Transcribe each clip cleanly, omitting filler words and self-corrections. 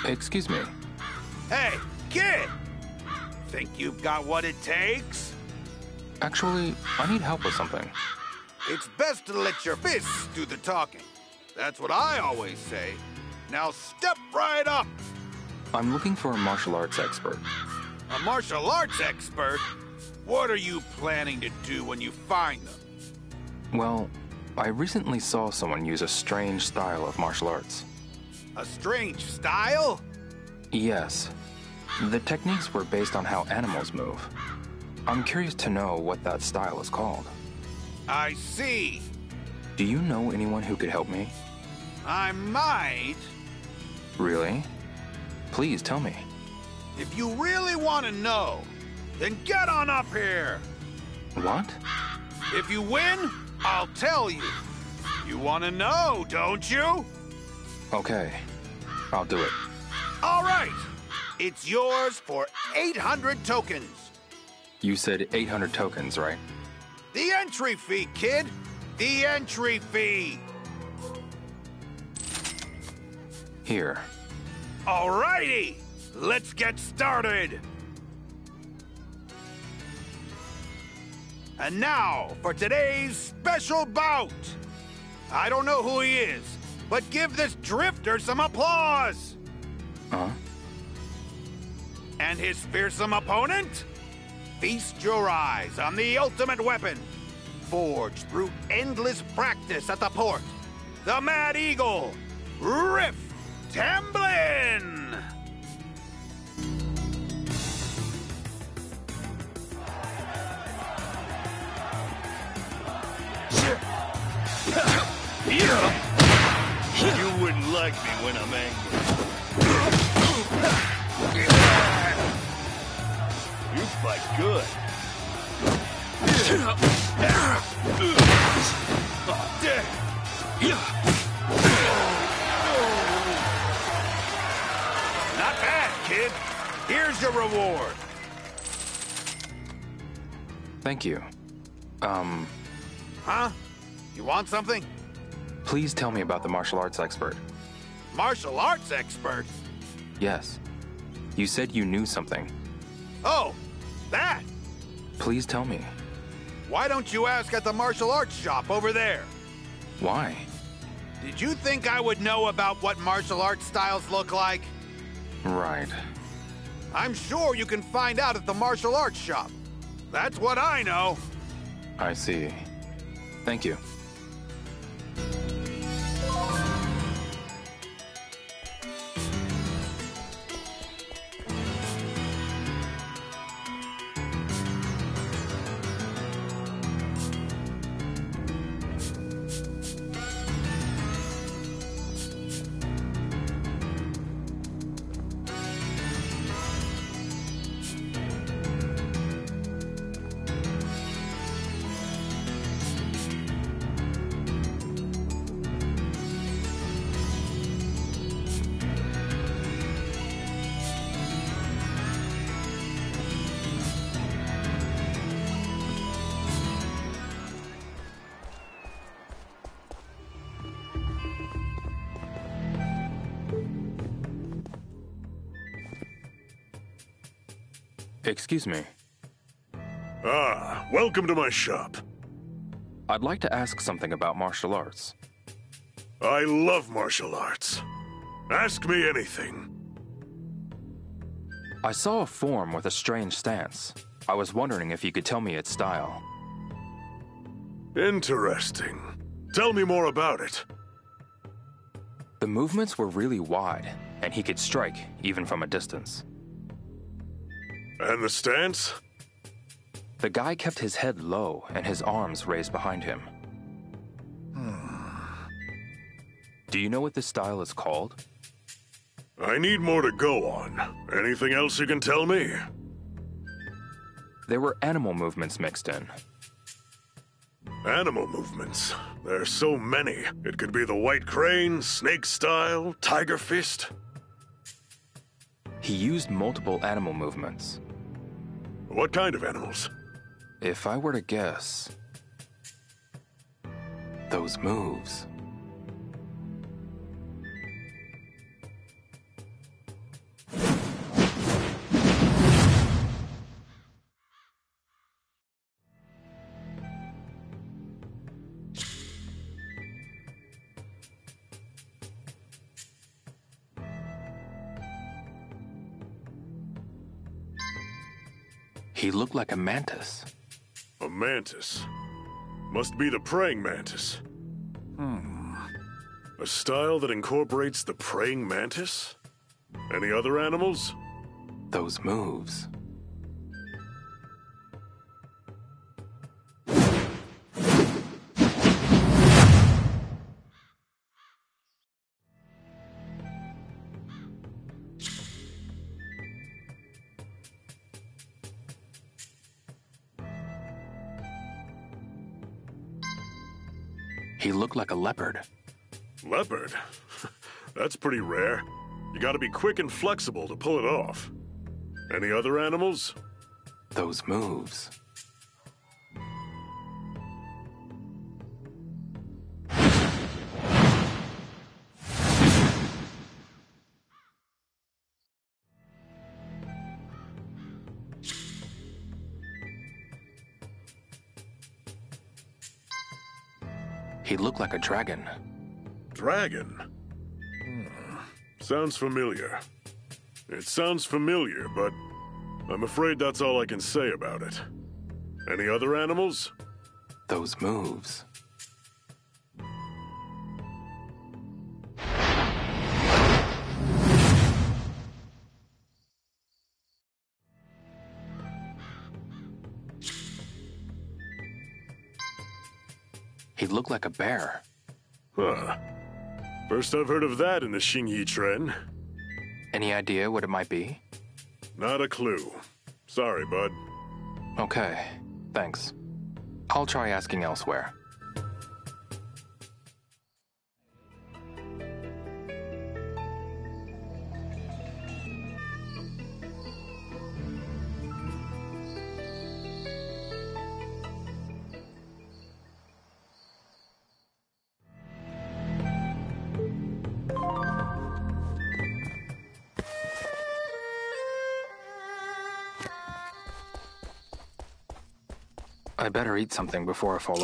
Excuse me. Hey, kid! Think you've got what it takes? Actually, I need help with something. It's best to let your fists do the talking. That's what I always say. Now step right up! I'm looking for a martial arts expert. A martial arts expert? What are you planning to do when you find them? Well, I recently saw someone use a strange style of martial arts. A strange style? Yes. The techniques were based on how animals move. I'm curious to know what that style is called. I see. Do you know anyone who could help me? I might. Really? Please tell me. If you really want to know, then get on up here. What? If you win, I'll tell you. You want to know, don't you? Okay, I'll do it. All right. It's yours for 800 tokens. You said 800 tokens, right? The entry fee, kid. The entry fee. Here. All righty. Let's get started. And now for today's special bout. I don't know who he is, but give this drifter some applause. Huh? And his fearsome opponent? Feast your eyes on the ultimate weapon, forged through endless practice at the port. The Mad Eagle, Riff Tamblin! You wouldn't like me when I'm angry. You fight good. Not bad, kid. Here's your reward. Thank you. Huh? You want something? Please tell me about the martial arts expert. Martial arts expert? Yes. You said you knew something. Oh, that! Please tell me. Why don't you ask at the martial arts shop over there? Why? Did you think I would know about what martial arts styles look like? Right. I'm sure you can find out at the martial arts shop. That's what I know. I see. Thank you. Excuse me. Welcome to my shop. I'd like to ask something about martial arts. I love martial arts. Ask me anything. I saw a form with a strange stance. I was wondering if you could tell me its style. Interesting. Tell me more about it. The movements were really wide, and he could strike even from a distance. And the stance? The guy kept his head low and his arms raised behind him. Do you know what this style is called? I need more to go on. Anything else you can tell me? There were animal movements mixed in. Animal movements. There's so many. It could be the white crane, snake style, tiger fist. He used multiple animal movements. What kind of animals? If I were to guess, those moves. He looked like a mantis. A mantis. Must be the praying mantis. A style that incorporates the praying mantis? Any other animals? Those moves. He looked like a leopard. Leopard? That's pretty rare. You gotta be quick and flexible to pull it off. Any other animals? Those moves. He looked like a dragon. Dragon? Sounds familiar. It sounds familiar, but I'm afraid that's all I can say about it. Any other animals? Those moves. He looked like a bear. Huh. First I've heard of that in the Xingyi trend. Any idea what it might be? Not a clue. Sorry, bud. Okay, thanks. I'll try asking elsewhere. I better eat something before I fall.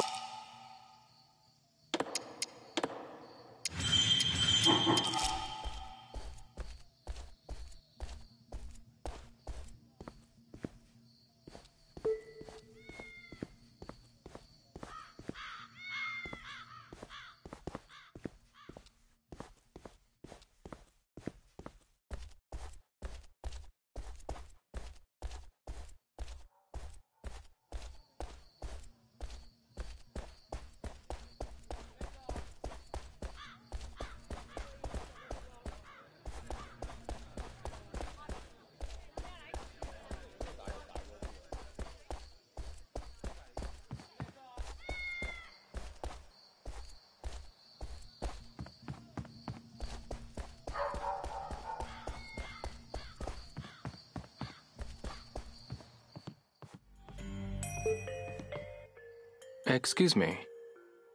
Excuse me.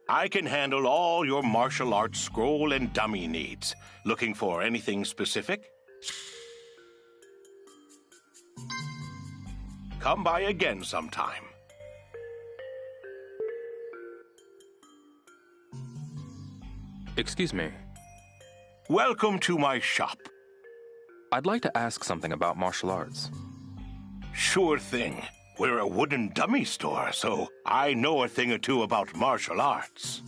I can handle all your martial arts scroll and dummy needs. Looking for anything specific? Come by again sometime. Excuse me. Welcome to my shop. I'd like to ask something about martial arts. Sure thing. We're a wooden dummy store, so I know a thing or two about martial arts.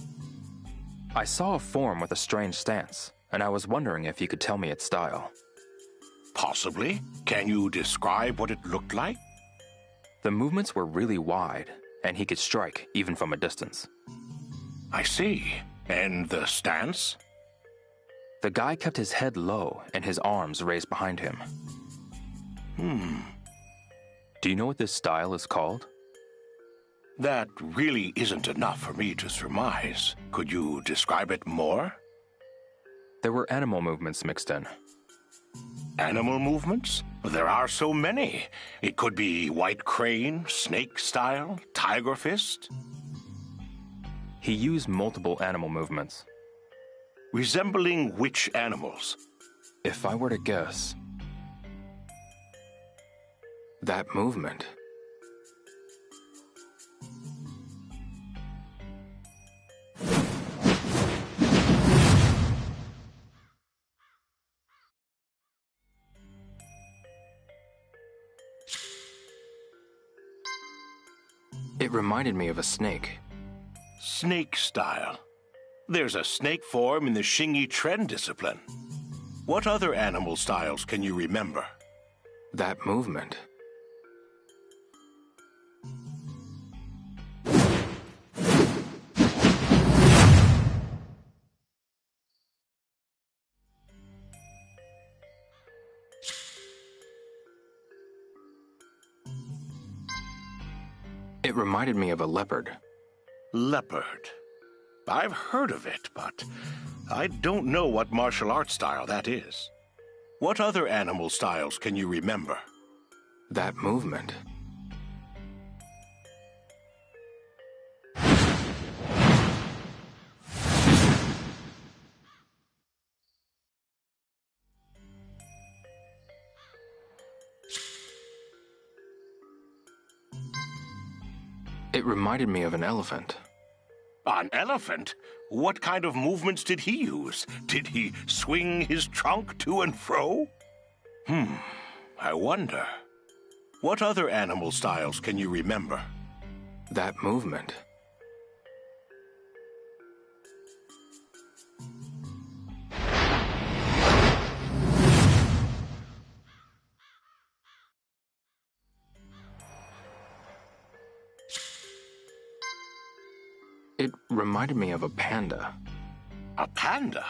I saw a form with a strange stance, and I was wondering if you could tell me its style. Possibly. Can you describe what it looked like? The movements were really wide, and he could strike even from a distance. I see. And the stance? The guy kept his head low and his arms raised behind him. Do you know what this style is called? That really isn't enough for me to surmise. Could you describe it more? There were animal movements mixed in. Animal movements? There are so many. It could be white crane, snake style, tiger fist. He used multiple animal movements. Resembling which animals? If I were to guess, that movement. It reminded me of a snake. Snake style. There's a snake form in the Shingi Tren discipline. What other animal styles can you remember? That movement. It reminded me of a leopard. Leopard. I've heard of it, but I don't know what martial arts style that is. What other animal styles can you remember? That movement. It reminded me of an elephant. An elephant? What kind of movements did he use? Did he swing his trunk to and fro? I wonder. What other animal styles can you remember? That movement. It reminded me of a panda. A panda?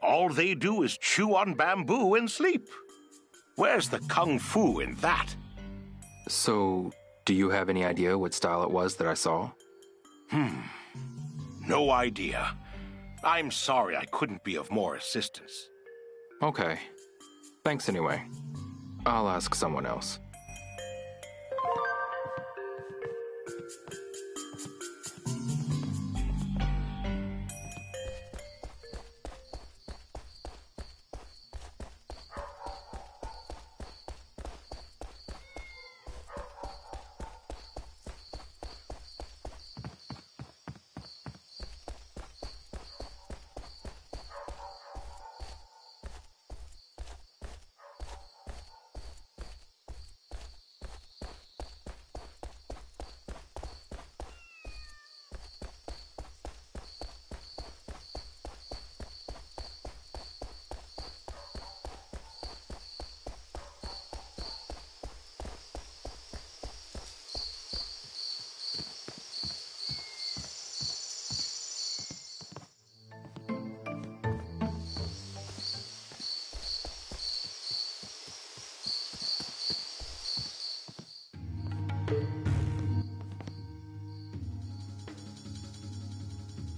All they do is chew on bamboo and sleep. Where's the kung fu in that? So, do you have any idea what style it was that I saw? No idea. I'm sorry I couldn't be of more assistance. Okay. Thanks anyway. I'll ask someone else.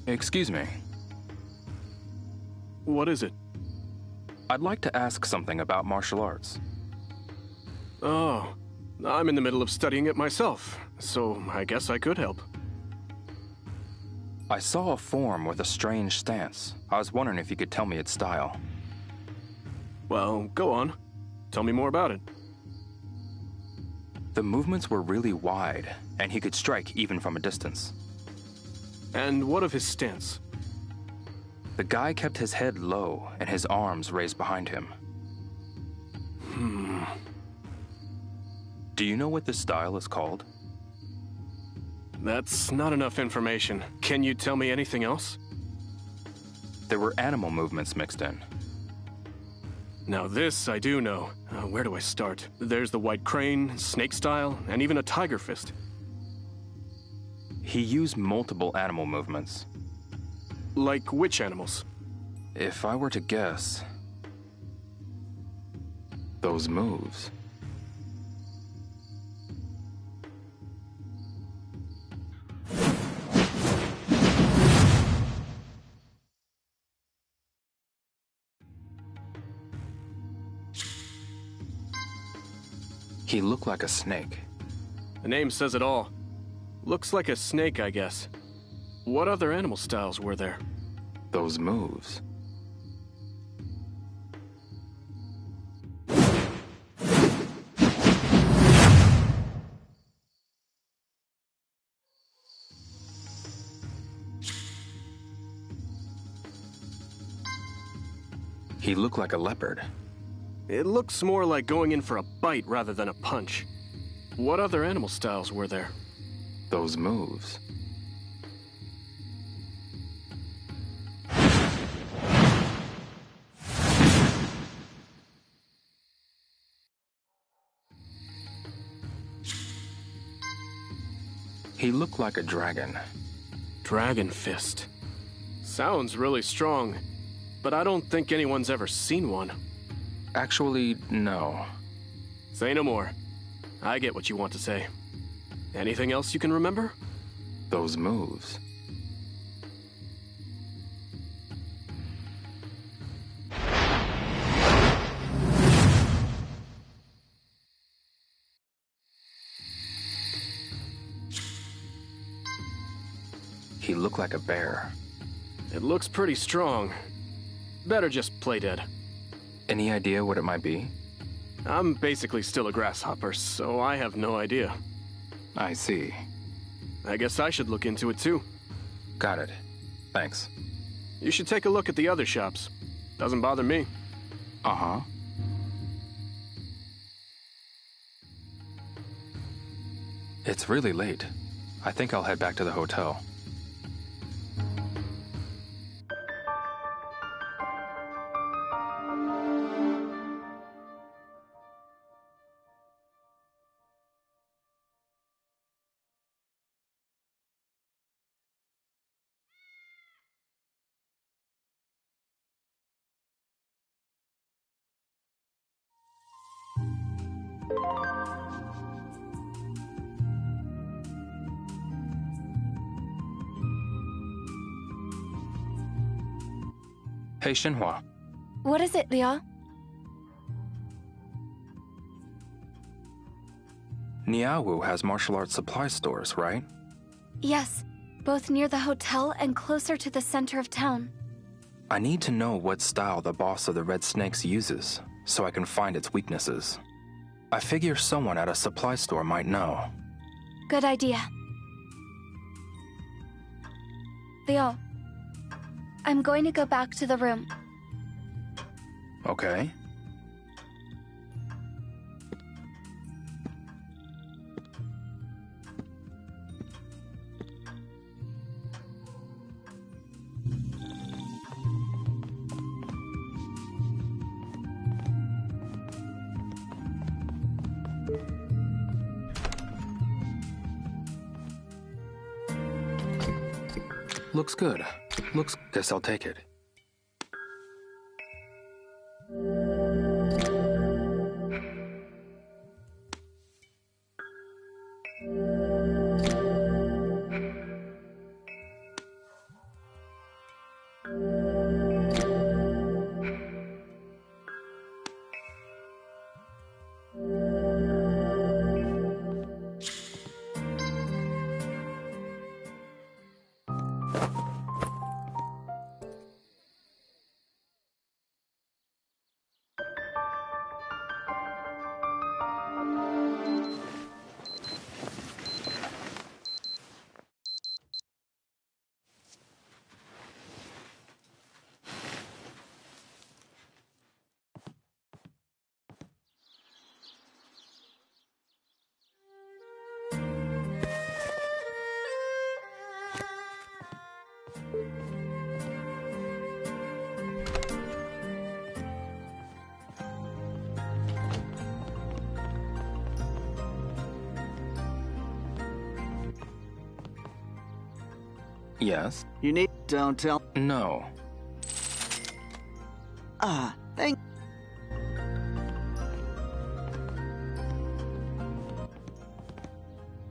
Excuse me. What is it? I'd like to ask something about martial arts. Oh, I'm in the middle of studying it myself, so I guess I could help. I saw a form with a strange stance. I was wondering if you could tell me its style. Well, go on. Tell me more about it. The movements were really wide, and he could strike even from a distance. And what of his stance? The guy kept his head low and his arms raised behind him. Do you know what this style is called? That's not enough information. Can you tell me anything else? There were animal movements mixed in. Now this I do know. Where do I start? There's the white crane, snake style, and even a tiger fist. He used multiple animal movements. Like which animals? If I were to guess, those moves. He looked like a snake. The name says it all. Looks like a snake, I guess. What other animal styles were there? Those moves. He looked like a leopard. It looks more like going in for a bite rather than a punch. What other animal styles were there? Those moves. He looked like a dragon. Dragon Fist. Sounds really strong, but I don't think anyone's ever seen one. Actually, no. Say no more. I get what you want to say. Anything else you can remember? Those moves. He looked like a bear. It looks pretty strong. Better just play dead. Any idea what it might be? I'm basically still a grasshopper, so I have no idea. I see. I guess I should look into it too. Got it. Thanks. You should take a look at the other shops. Doesn't bother me. Uh-huh. It's really late. I think I'll head back to the hotel. Hey, Shenhua. What is it, Liao? Niawu has martial arts supply stores, right? Yes, both near the hotel and closer to the center of town. I need to know what style the boss of the Red Snakes uses, so I can find its weaknesses. I figure someone at a supply store might know. Good idea. Liao, I'm going to go back to the room. Okay. Looks good. Guess I'll take it. Yes? You need... Don't tell... No. Thank...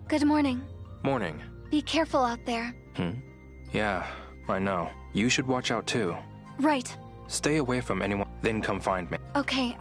Good morning. Morning. Be careful out there. Yeah, I know. You should watch out too. Right. Stay away from anyone, then come find me. Okay.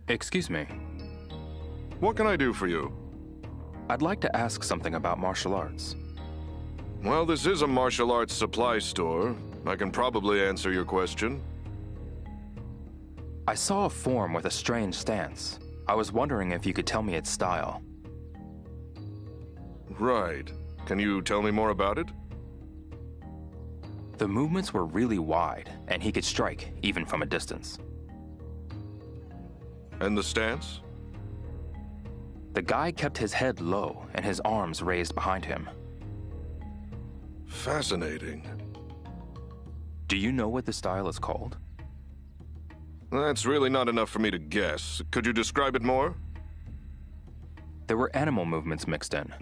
Excuse me. What can I do for you? I'd like to ask something about martial arts. Well, this is a martial arts supply store. I can probably answer your question. I saw a form with a strange stance. I was wondering if you could tell me its style. Right. Can you tell me more about it? The movements were really wide, and he could strike even from a distance. And the stance? The guy kept his head low and his arms raised behind him. Fascinating. Do you know what the style is called? That's really not enough for me to guess. Could you describe it more? There were animal movements mixed in.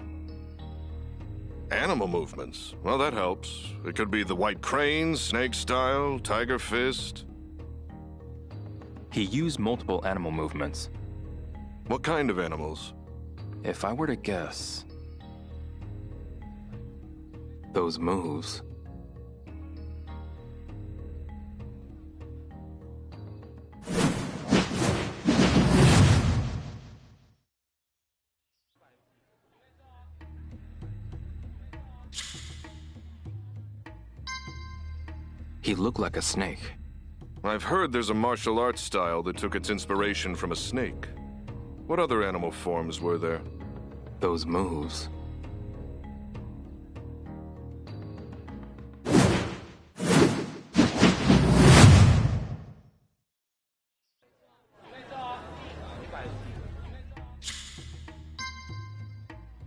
Animal movements? Well, that helps. It could be the white crane, snake style, tiger fist. He used multiple animal movements. What kind of animals? If I were to guess... those moves... He looked like a snake. I've heard there's a martial arts style that took its inspiration from a snake. What other animal forms were there? Those moves...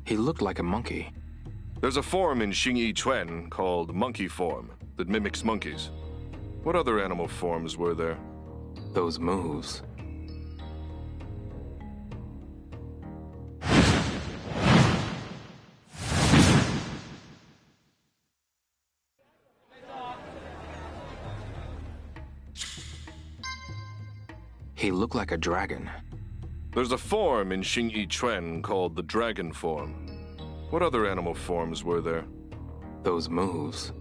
He looked like a monkey. There's a form in Xingyi Chuan called monkey form that mimics monkeys. What other animal forms were there? Those moves... He looked like a dragon. There's a form in Xingyi Chuan called the dragon form. What other animal forms were there? Those moves...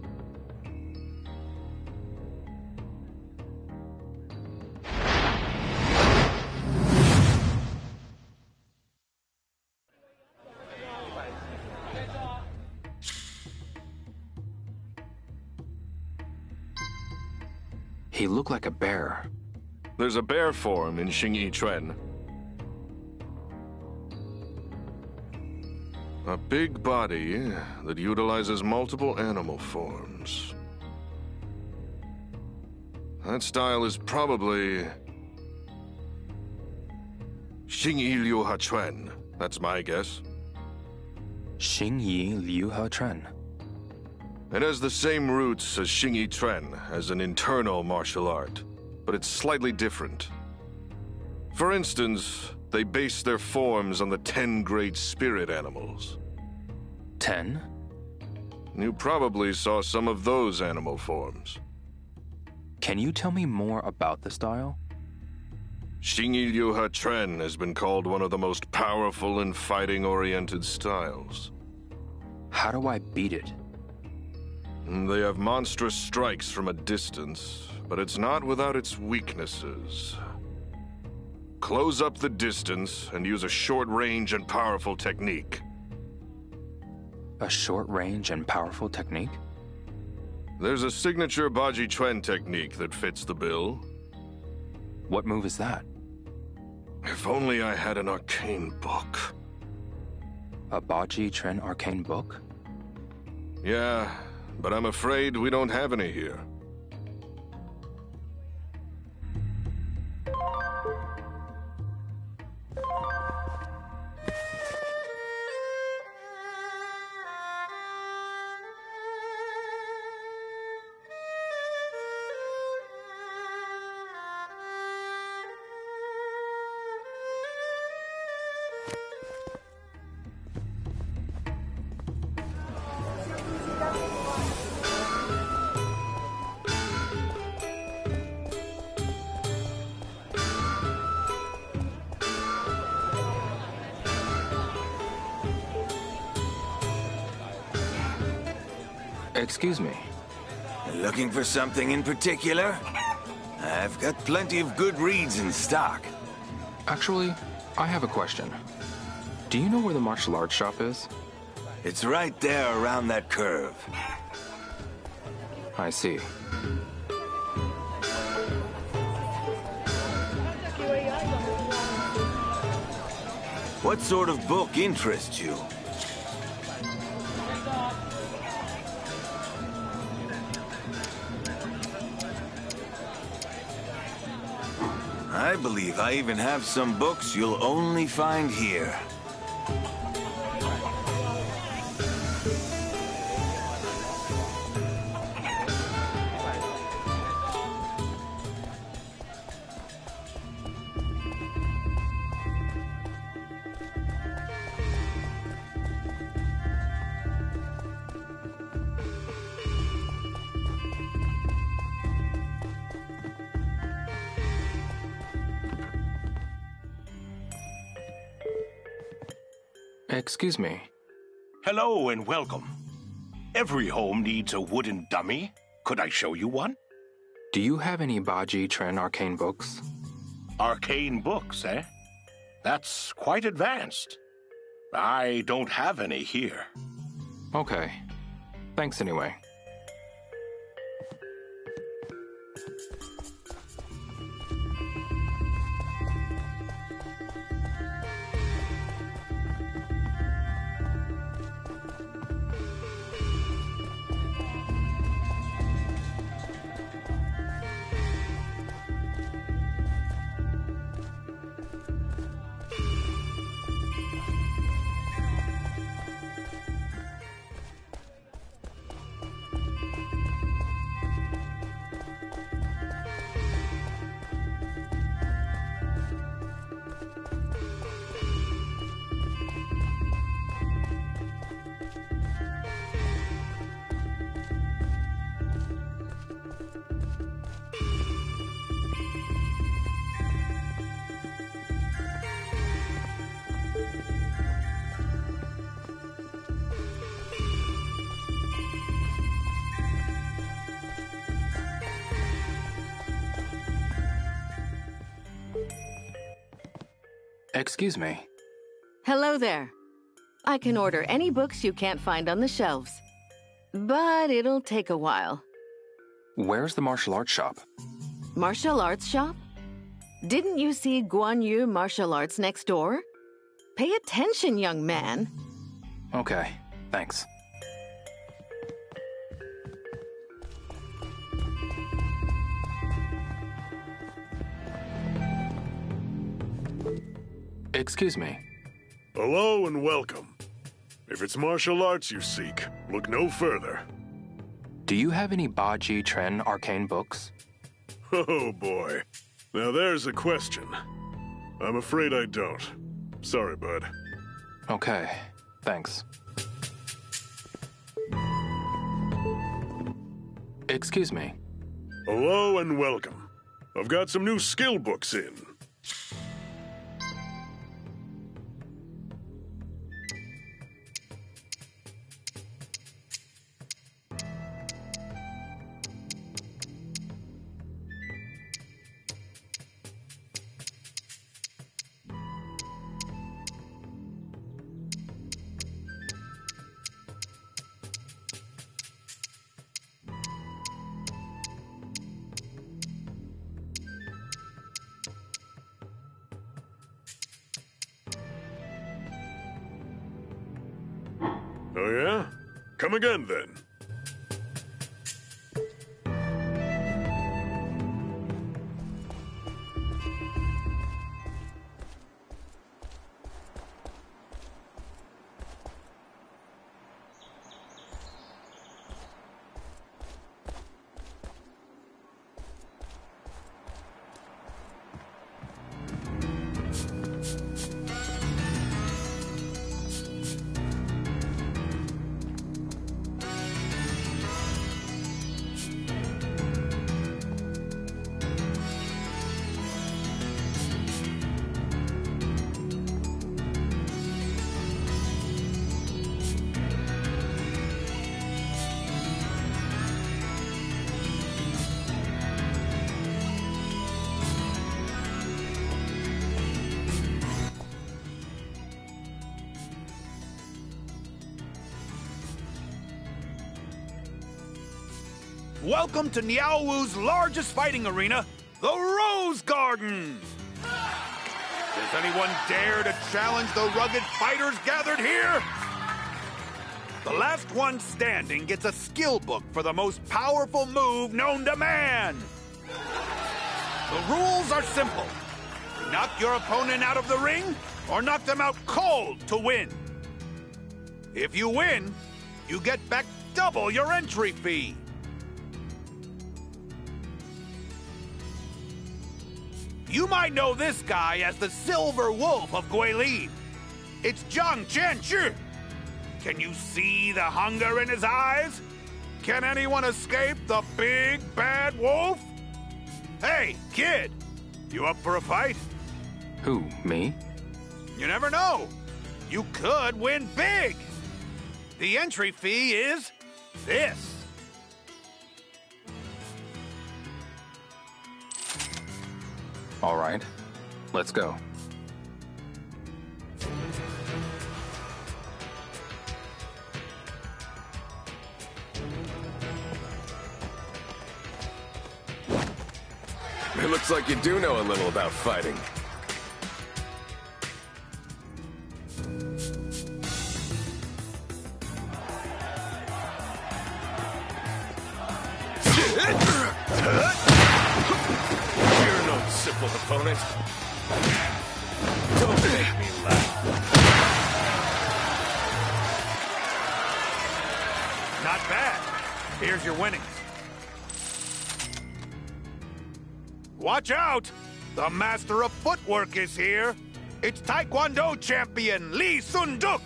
He looked like a bear. There's a bear form in Xingyi Chuan. A big body that utilizes multiple animal forms. That style is probably... Xingyi Liu Ha Chuan. That's my guess. Xingyi Liu Ha Chuan. It has the same roots as Xingyi Chuan as an internal martial art, but it's slightly different. For instance, they base their forms on the 10 great spirit animals. 10? You probably saw some of those animal forms. Can you tell me more about the style? Xingyi Liu Ha Chuan has been called one of the most powerful and fighting-oriented styles. How do I beat it? They have monstrous strikes from a distance, but it's not without its weaknesses. Close up the distance and use a short-range and powerful technique. A short-range and powerful technique? There's a signature Baji Chuan technique that fits the bill. What move is that? If only I had an arcane book. A Baji Chuan arcane book? Yeah, but I'm afraid we don't have any here. Excuse me. Looking for something in particular? I've got plenty of good reads in stock. Actually, I have a question. Do you know where the martial arts shop is? It's right there around that curve. I see. What sort of book interests you? I believe I even have some books you'll only find here. Excuse me. Hello and welcome. Every home needs a wooden dummy. Could I show you one? Do you have any Baji Tren arcane books? Arcane books, eh? That's quite advanced. I don't have any here. Okay. Thanks anyway. Excuse me. Hello there. I can order any books you can't find on the shelves. But it'll take a while. Where's the martial arts shop? Martial arts shop? Didn't you see Guan Yu Martial Arts next door? Pay attention, young man. Okay, thanks. Excuse me. Hello and welcome. If it's martial arts you seek, look no further. Do you have any Baji Tren arcane books? Oh boy. Now there's a question. I'm afraid I don't. Sorry, bud. Okay, thanks. Excuse me. Hello and welcome. I've got some new skill books in. Oh yeah? Come again then. Welcome to Niaowu's largest fighting arena, the Rose Garden! Does anyone dare to challenge the rugged fighters gathered here? The last one standing gets a skill book for the most powerful move known to man. The rules are simple. Knock your opponent out of the ring, or knock them out cold to win. If you win, you get back double your entry fee. You might know this guy as the Silver Wolf of Guilin. It's Zhang Qianchu. Can you see the hunger in his eyes? Can anyone escape the big bad wolf? Hey, kid, you up for a fight? Who, me? You never know. You could win big. The entry fee is this. All right, let's go. It looks like you do know a little about fighting. You're no simple opponent. Don't make me laugh. Not bad. Here's your winnings. Watch out! The master of footwork is here. It's Taekwondo champion Lee Sun-duk.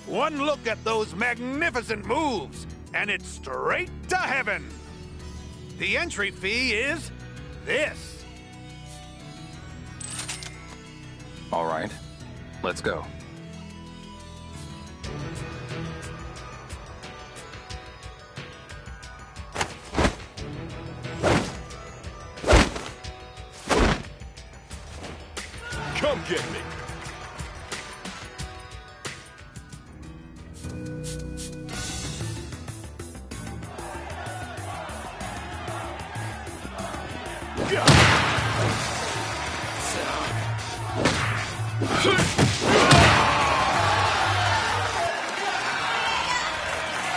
One look at those magnificent moves, and it's straight to heaven. The entry fee is this. All right, let's go. Come get me.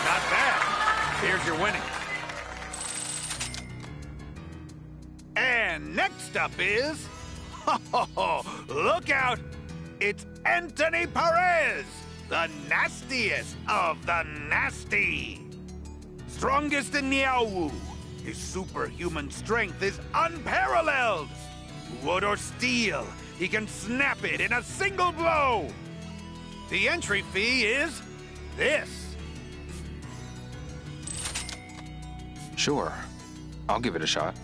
Not bad. Here's your winnings. And next up is... Look out! It's Anthony Perez, the nastiest of the nasty. Strongest in Niaowu. His superhuman strength is unparalleled. Wood or steel, he can snap it in a single blow. The entry fee is this. Sure, I'll give it a shot.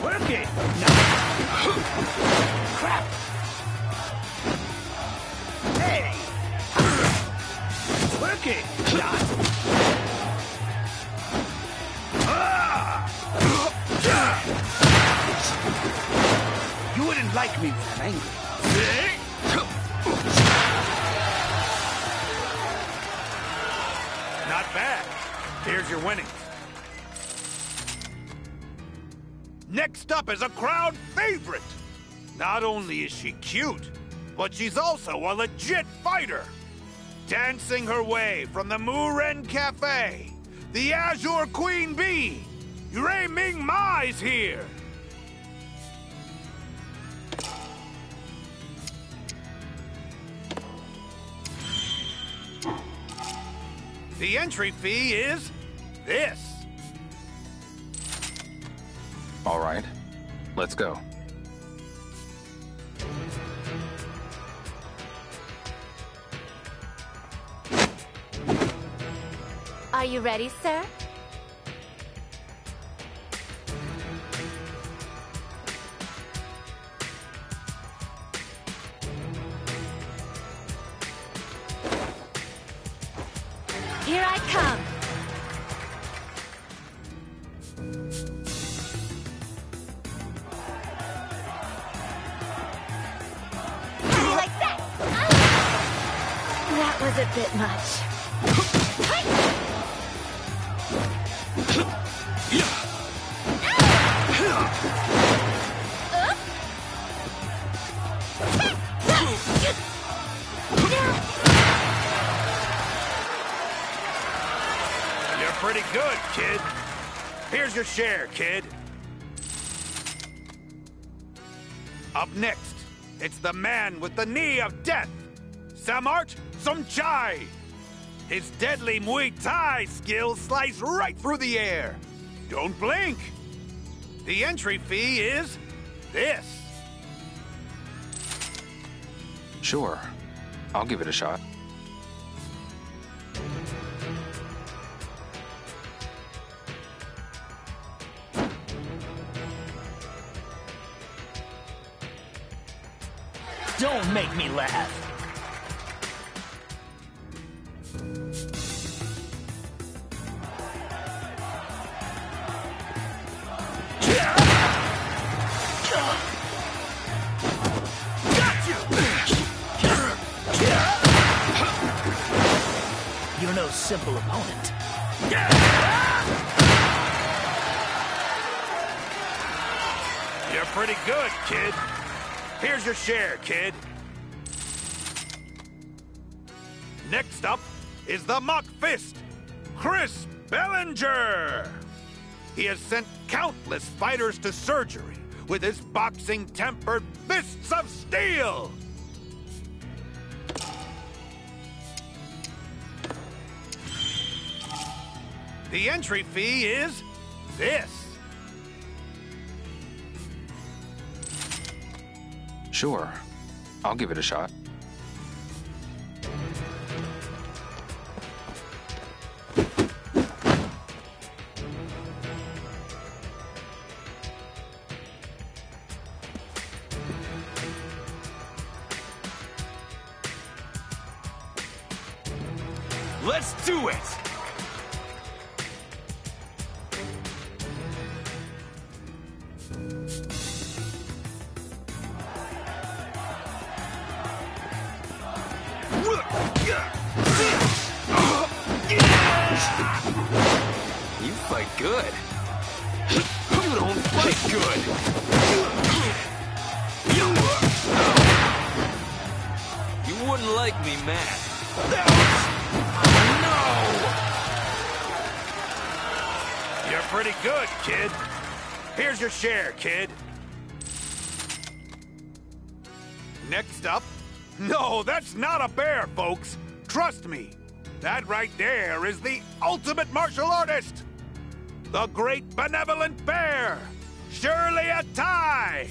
Work it! Crap! Hey! Work it! You wouldn't like me when I'm angry. Not bad. Here's your winnings. Next up is a crowd favorite. Not only is she cute, but she's also a legit fighter. Dancing her way from the Muren Cafe, the Azure Queen Bee, Yurei Ming Mai's here. The entry fee is this. All right, let's go. Are you ready, sir? come! Like that! That was a bit much. You're pretty good, kid. Here's your share, kid. Up next, it's the man with the knee of death, Samart Somchai. His deadly Muay Thai skills slice right through the air. Don't blink. The entry fee is this. Sure. I'll give it a shot. Don't make me laugh. You're no simple opponent. You're pretty good, kid. Here's your share, kid. Next up is the Muck Fist, Chris Bellinger. He has sent countless fighters to surgery with his boxing-tempered fists of steel. The entry fee is this. Sure. I'll give it a shot. Let's do it! You fight good. You don't fight good. You wouldn't like me mad. You're pretty good, kid. Here's your share, kid. Next up... No, that's not a bear, folks. Trust me. That right there is the ultimate martial artist. The great benevolent bear, Shirley Atai.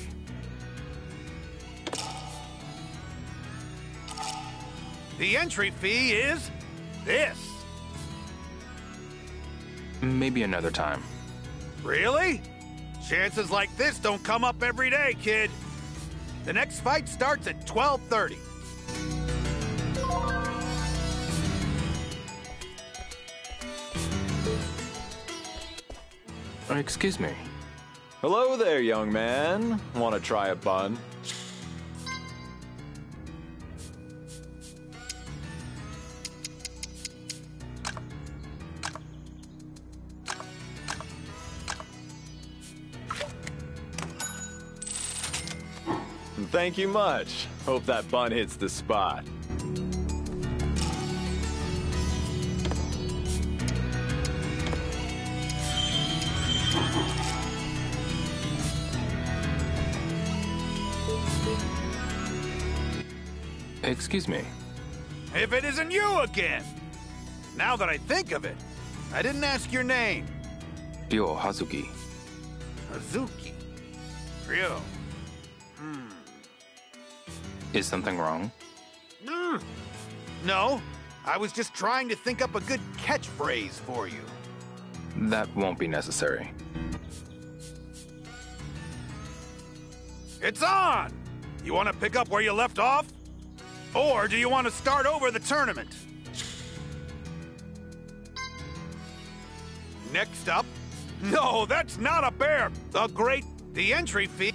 The entry fee is this. Maybe another time. Really? Chances like this don't come up every day, kid. The next fight starts at 12:30. Excuse me. Hello there, young man. Want to try a bun? Thank you much. Hope that bun hits the spot. Excuse me. If it isn't you again! Now that I think of it, I didn't ask your name. Ryo Hazuki. Hazuki. Ryo. Is something wrong? No, I was just trying to think up a good catchphrase for you. That won't be necessary. It's on! You want to pick up where you left off? Or do you want to start over the tournament? Next up... No, that's not a bear! The entry fee...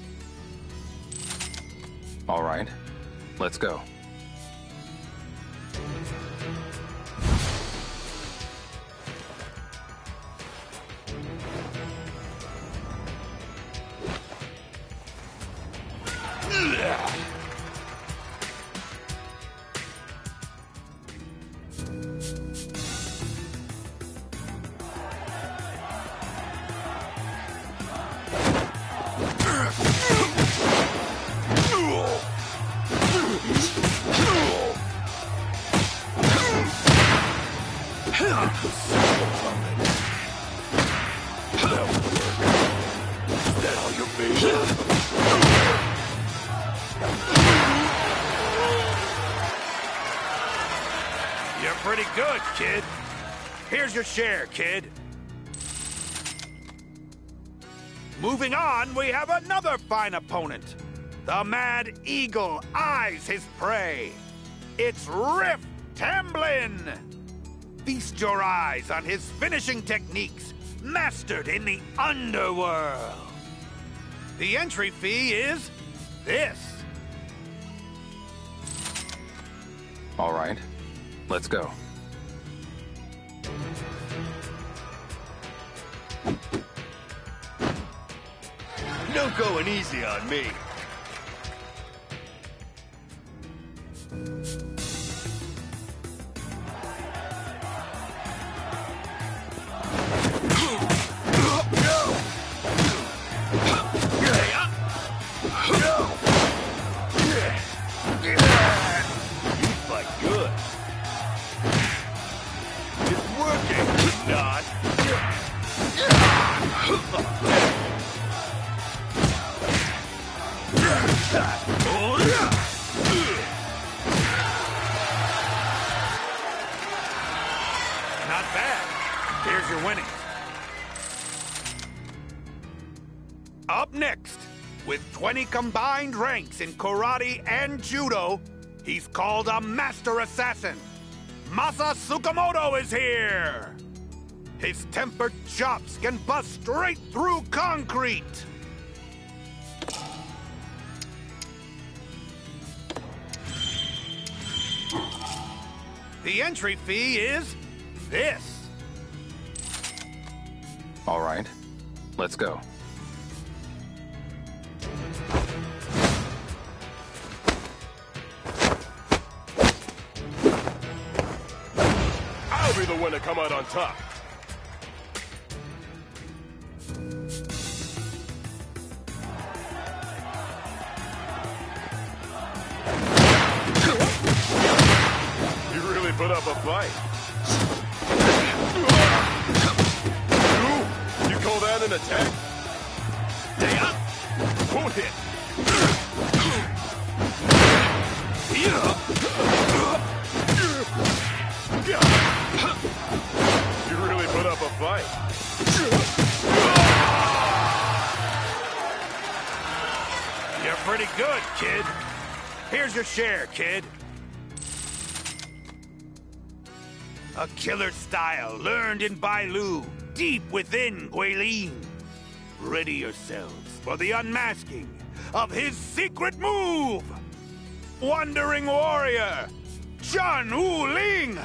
All right, let's go. You're pretty good, kid. Here's your share, kid. Moving on, we have another fine opponent. The Mad Eagle eyes his prey. It's Riff Tamblin. Feast your eyes on his finishing techniques, mastered in the underworld. The entry fee is this. All right, let's go. No going easy on me. Not bad. Here's your winnings. Up next, with 20 combined ranks in karate and judo, he's called a master assassin. Masa Tsukamoto is here. His tempered chops can bust straight through concrete. The entry fee is this. All right, let's go. I'll be the one to come out on top. Put up a fight. You call that an attack? Won't hit. You really put up a fight. You're pretty good, kid. Here's your share, kid. A killer style learned in Bailu, deep within Guilin. Ready yourselves for the unmasking of his secret move! Wandering Warrior, Chun Wu Ling!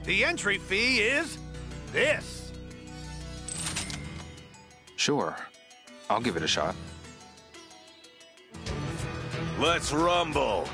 The entry fee is this. Sure, I'll give it a shot. Let's rumble.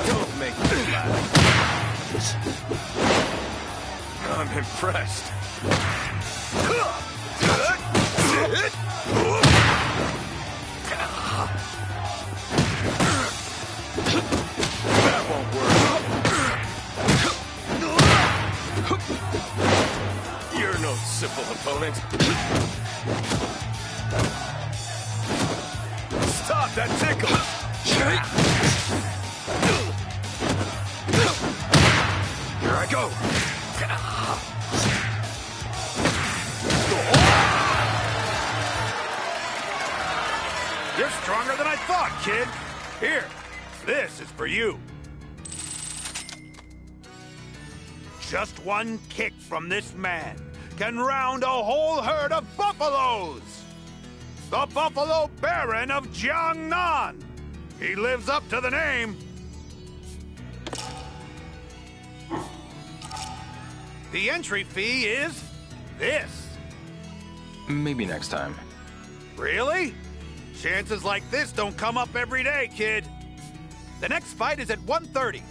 Don't make me laugh. I'm impressed. That won't work. You're no simple opponent. Stop, that tickles! Here I go! You're stronger than I thought, kid. Here, this is for you. Just one kick from this man can round a whole herd of buffaloes. The Buffalo Baron of Jiangnan. He lives up to the name. The entry fee is this. Maybe next time. Really? Chances like this don't come up every day, kid. The next fight is at 1:30.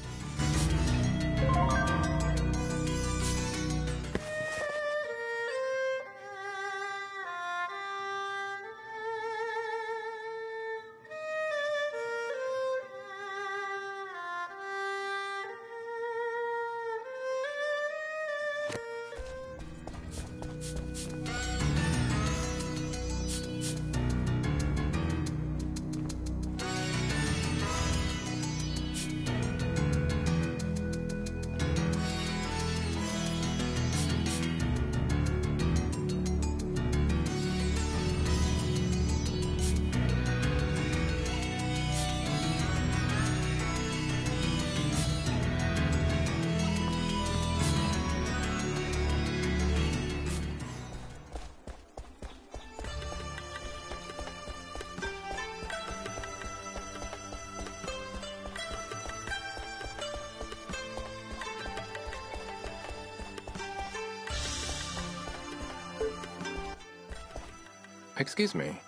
Excuse me.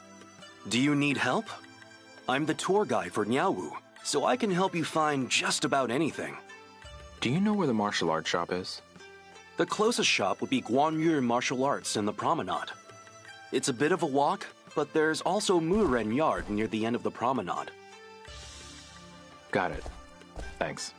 Do you need help? I'm the tour guide for Niaowu, so I can help you find just about anything. Do you know where the martial arts shop is? The closest shop would be Guanyu Martial Arts in the promenade. It's a bit of a walk, but there's also Muren Yard near the end of the promenade. Got it. Thanks.